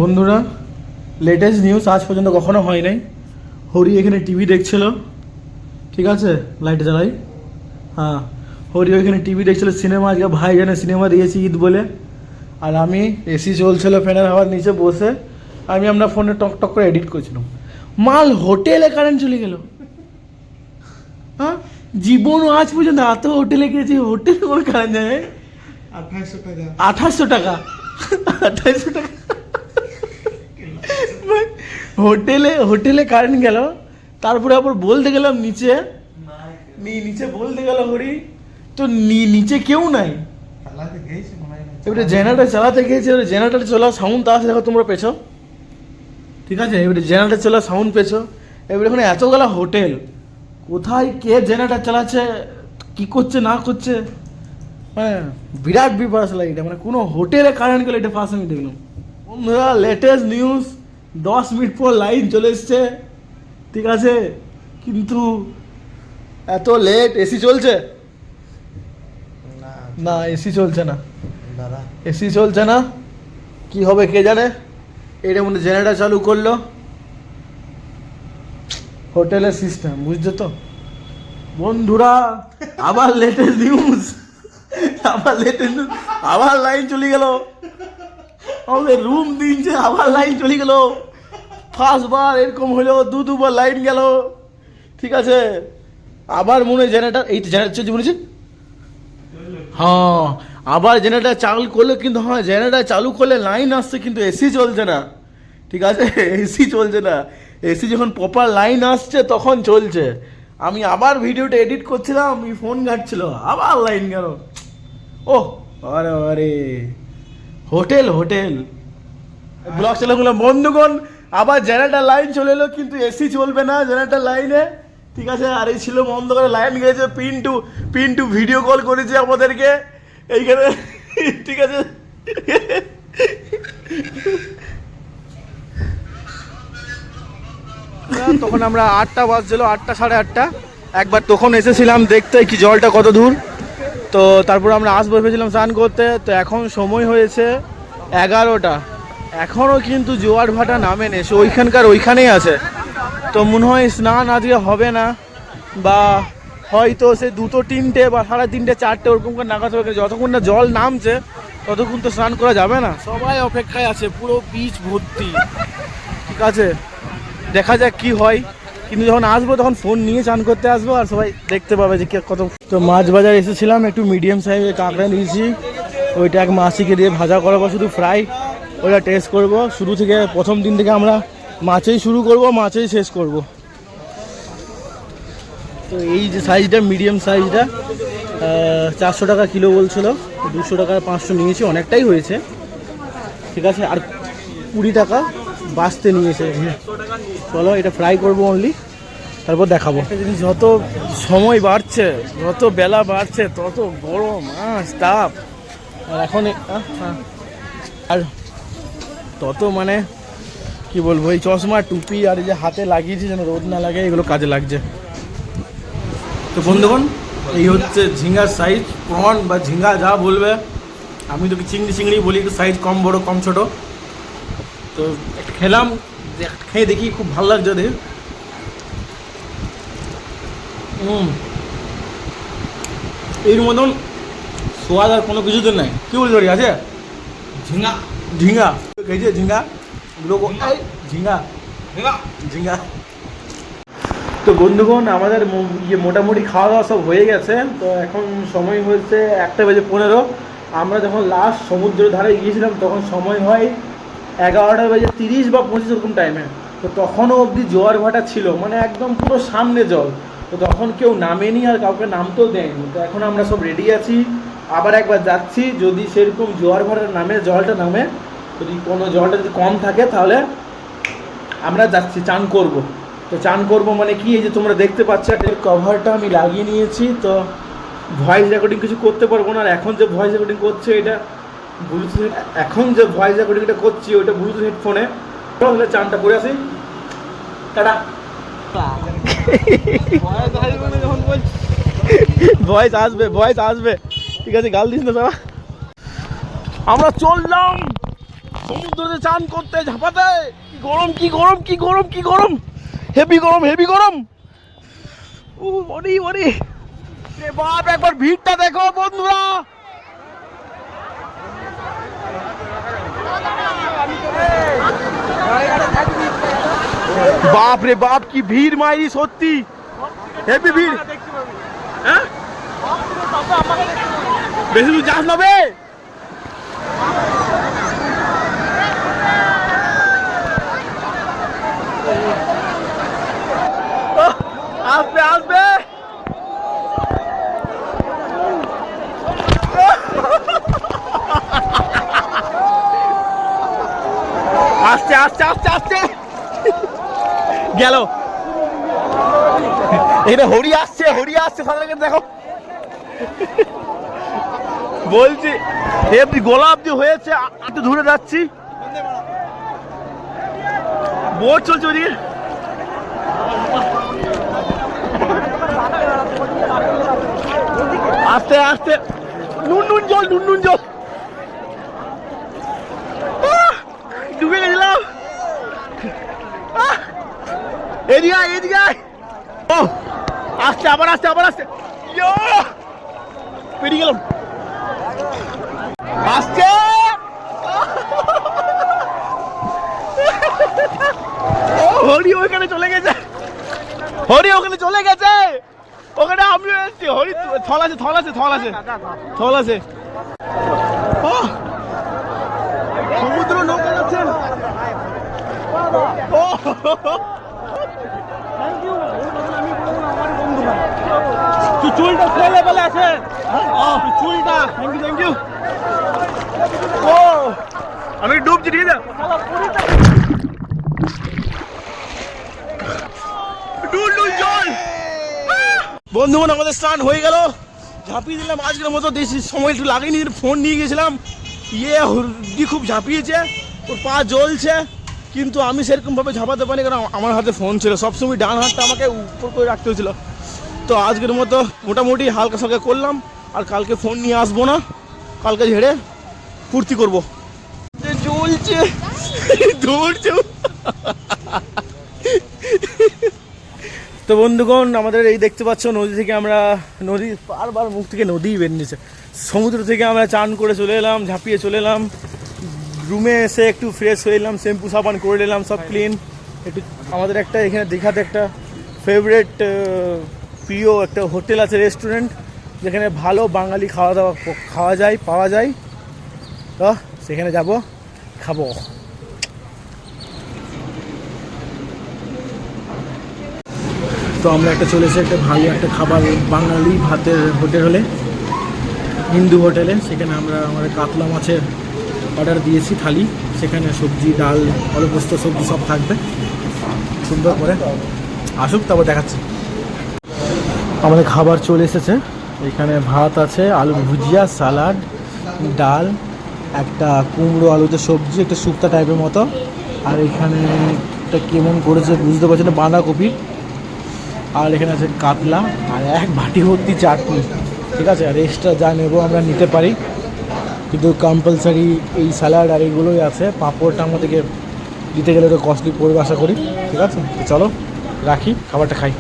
বন্ধুরা, latest news আজ পর্যন্ত কখনো হয় নাই। হরি এখানে টিভি দেখছিল, ঠিক আছে, লাইট জ্বালাই। হ্যাঁ, হরি ওইখানে টিভি দেখছিল, সিনেমা। আজকে ভাই জানে সিনেমা দিয়েছি ঈদ বলে। আর আমি এসি চলছিল, ফ্যানের হাওয়ার নিচে বসে আমরা ফোনে টক টক করে এডিট করছিলাম। মাল হোটেলে কারেন্ট চলে গেল। হ্যাঁ, জীবন আজ পর্যন্ত এত হোটেলে গেছি, হোটেলে কোনো কারেন্ট যায় 2800 টাকা। 2800 টাকা হোটেলে কারেন্ট গেল। তারপরে আবার বলতে গেলাম নিচে বলতে গেল হরি তো নিচে কেউ নাই। এবারে জেনারেটর চালাতে গিয়েছে, জেনারেটর চলা সাউন্ড তো আসে, দেখো তোমরা পেছো, ঠিক আছে। এবারে জেনারেটর চলা সাউন্ড পেছো। এবারে ওখানে এতগুলা হোটেল, কোথায় কে জেনারেটর চালাচ্ছে, কি করছে না করছে, মানে বিরাট বিপদ লাগে এটা। মানে কোনো হোটেলে কারেন্ট গেলে এটা ফার্স্ট আমি দেখলাম। বন্ধুরা, লেটেস্ট নিউজ, 10 মিনিট পর লাইন চলে এসছে, ঠিক আছে, কিন্তু এত লেট। এসি চলছে না, এসি চলছে না, এসি চলছে না, কি হবে কে জানে। এটা মধ্যে জেনারেটর চালু করলো, হোটেলের সিস্টেম, বুঝছো তো বন্ধুরা। আবার লেটেস্ট নিউজ, আবার লাইন চলে গেল। আমাদের রুম দিনছে, আবার লাইন চলে গেল। ফার্স্ট বার এরকম হলো, দুবার লাইন গেল, ঠিক আছে। আবার মনে হয় জেনারেটার, এই জেনারেটর চলছে মনে হচ্ছে। হ্যাঁ, আবার জেনারেটার চালু করলো, কিন্তু হ্যাঁ জেনারেটার চালু করলে লাইন আসছে, কিন্তু এসি চলছে না, ঠিক আছে। এসি চলছে না, এসি যখন প্রপার লাইন আসছে তখন চলছে। আমি আবার ভিডিওটা এডিট করছিলাম, আমি ফোন ঘাটছিল, আবার লাইন গেল। ও আরে আরে, হোটেল ব্লগ চালাগুলো বন্ধুগণ। আবার জেনারেটার লাইন চলে এলো, কিন্তু এসি চলবে না জেনারেটার লাইনে, ঠিক আছে। আর এই ছিল বন্ধ করে লাইন গেছে। পিন্টু ভিডিও কল করেছে আমাদেরকে এইখানে, ঠিক আছে। তখন আমরা 8টা বাজছিল, 8টা 8:30। একবার তখন এসেছিলাম দেখতে কি জলটা কত দূর। তো তারপর আমরা আসবো ভেবেছিলাম স্নান করতে। তো এখন সময় হয়েছে 11টা, এখনও কিন্তু জোয়ার ভাটা নামেনি, সে ওইখানেই আছে। তো মনে হয় স্নান আজকে হবে না, বা হয়তো সে 2টো 3টে বা 3:30 4টে ওরকম করে নাগাদ হবে। যতক্ষণ না জল নামছে ততক্ষণ তো স্নান করা যাবে না। সবাই অপেক্ষায় আছে, পুরো বিচ ভর্তি, ঠিক আছে। দেখা যাক কি হয়, কিন্তু যখন আসবো তখন ফোন নিয়ে চান করতে আসবো, আর সবাই দেখতে পাবে যে কত। তো মাছ বাজার এসেছিলাম, একটু মিডিয়াম সাইজের কাঁকড়া নিয়েছি। ওইটা এক মাসিকে দিয়ে ভাজা করাবো, শুধু ফ্রাই, ওইটা টেস্ট করব। শুরু থেকে প্রথম দিন থেকে আমরা মাছেই শুরু করব, মাছেই শেষ করব। তো এই যে সাইজটা, মিডিয়াম সাইজটা 400 টাকা কিলো বলছিল, 200 টাকা 500 নিয়েছি, অনেকটাই হয়েছে, ঠিক আছে। আর 20 টাকা বাঁচতে নিয়েছে। চলো এটা ফ্রাই করবো অনলি, তারপর দেখাবো। একটা জিনিস, যত সময় বাড়ছে, যত বেলা বাড়ছে, তত বড় মাছ তাপ। আর এখন আর তত মানে কি বলবো, এই চশমা টুপি আর এই যে হাতে লাগিয়েছি যেন রোদ না লাগে, এগুলো কাজে লাগছে। তো বন্ধুগণ, এই হচ্ছে ঝিঙ্গার সাইজ, প্রন বা ঝিঙ্গা যা বলবে, আমি তো চিংড়ি বলি, একটু সাইজ কম বড় কম ছোট। তো খেলাম, খেয়ে দেখি, খুব ভালো লাগছে দেখে। এর মতন সোয়াদ আর কোনো কিছুতে নাই, কি বলছি আছে ঝিঙ্গা খেয়েছে, ঝিঙ্গা। তো বন্ধুগণ, আমাদের মোটামুটি খাওয়া দাওয়া সব হয়ে গেছে। তো এখন সময় হয়েছে 1:15। আমরা যখন লাস্ট সমুদ্রের ধারে গিয়েছিলাম তখন সময় হয় 11:30 বা 25 এরকম টাইমে। তো তখনও অবধি জোয়ার ভাটা ছিল, মানে একদম পুরো সামনে জল। তো তখন কেউ নামেনি, আর কাউকে নামতেও দেয়নি। তো এখন আমরা সব রেডি আছি, আবার একবার যাচ্ছি। যদি সেরকম জোয়ার ভাটার নামে, জলটা নামে, যদি কোনো জলটা যদি কম থাকে, তাহলে আমরা যাচ্ছি, চান করব। তো চান করব মানে কি, এই যে তোমরা দেখতে পাচ্ছ, এর কভারটা আমি লাগিয়ে নিয়েছি। তো ভয়েস রেকর্ডিং কিছু করতে পারবো না। আর এখন যে ভয়েস রেকর্ডিং করছে এটা ব্লুটুথ, এখন যে ভয়েস রেকর্ডিংটা করছি ওইটা ব্লুটুথ হেডফোনে। তাহলে চানটা করে আসি, টাটা। ভয়েস আসবে, ঠিক আছে, গাল দিস না। আমরা চললাম সমুদ্রে চান করতে ঝাঁপাতে কি গরম কি গরম কি গরম কি গরম, হেভি গরম হেভি গরম। ও ওরে ওরে এ বাপ, একবার ভিড়টা দেখো বন্ধুরা। বাপ রে বাপ কি ভিড় মাইরি, সত্যি হেভি ভিড়। হ্যাঁ বেশি দূর যাস না বে। আসবে আসবে আস্তে আস্তে আস্তে আস্তে গেল। এটা হরি আসছে সাঁতার দেখো বলছি, এমনি গোলাপ দিয়ে হয়েছে, একটু দূরে যাচ্ছি, বোট চলছে ওদিকে। আস্তে আস্তে নুন নুন জল নুন নুন জল, ডুবে গেছিলাম। এদিকে এদিকে ও আস্তে আবার আস্তে আবার আস্তে, পেরিয়ে গেলাম আসছে। ও হরি ওখানে চলে গেছে, হরি ওখানে চলে গেছে, ওখানে আমিও এসেছি। হরি থল আছে থল আছে থল আছে থল আছে। সমুদ্র নৌকা যাচ্ছে। ও তুই চুলটা ফেলে বলে আছে, চুলটা থ্যাংক ইউ থ্যাংক ইউ। ও আমি ডুবছি, ঠিক আছে জল। বন্ধুগণ আমাদের স্নান হয়ে গেল, ঝাঁপিয়ে দিলাম আজকের মতো, বেশি সময় একটু লাগেনি, ফোন নিয়ে গেছিলাম। হরি খুব ঝাঁপিয়েছে, ওর পা জ্বলছে, কিন্তু আমি সেরকমভাবে ঝাঁপাতে পারিনি, কারণ আমার হাতে ফোন ছিল, সবসময় ডান হাতটা আমাকে উপর করে রাখতে হয়েছিল। তো আজকের মতো মোটামুটি হালকা সালকা করলাম, আর কালকে ফোন নিয়ে আসবো না, কালকে ঝেড়ে ফুর্তি করবো। জ্বলছে দৌড়ছে। তো বন্ধুগণ আমাদের এই দেখতে পাচ্ছ নদী থেকে আমরা, নদী বারবার মুখ থেকে নদীই বেরিয়েছে, সমুদ্র থেকে আমরা চান করে চলে এলাম, ঝাঁপিয়ে চলে এলাম, রুমে এসে একটু ফ্রেশ হয়ে এলাম, শ্যাম্পু সাবান করে নিলাম, সব ক্লিন। একটু আমাদের একটা এখানে দীঘাতে একটা ফেভারিট প্রিয় একটা হোটেল আছে, রেস্টুরেন্ট, যেখানে ভালো বাঙালি খাওয়া যায় পাওয়া যায়, তো সেখানে যাব, খাবো। তো আমরা একটা চলেছি একটা ভালো একটা খাবার বাঙালি ভাতের হোটেলে, হিন্দু হোটেলে, সেখানে আমরা আমাদের কাতলা মাছের অর্ডার দিয়েছি থালি, সেখানে সবজি ডাল আলু পোস্ত সবজি সব থাকবে, সুন্দর করে আসুক তারপর দেখাচ্ছি। আমাদের খাবার চলে এসেছে, এখানে ভাত আছে, আলু ভুজিয়া, সালাড, ডাল, একটা কুমড়ো আলুতে সবজি, একটা শুক্তা টাইপের মতো, আর এখানে একটা কেমন করেছে বুঝতে পারছি না, বাঁধাকপি, আর এখানে আছে কাতলা, আর এক বাটি ভর্তি চাটনি, ঠিক আছে। আর এক্সট্রা যা নেবো আমরা নিতে পারি, কিন্তু কম্পালসারি এই স্যালাড আর এইগুলোই আছে, পাঁপড়টা আমাদেরকে দিতে গেলে তো কস্টলি পড়বে আশা করি, ঠিক আছে। তো চলো রাখি, খাবারটা খাই।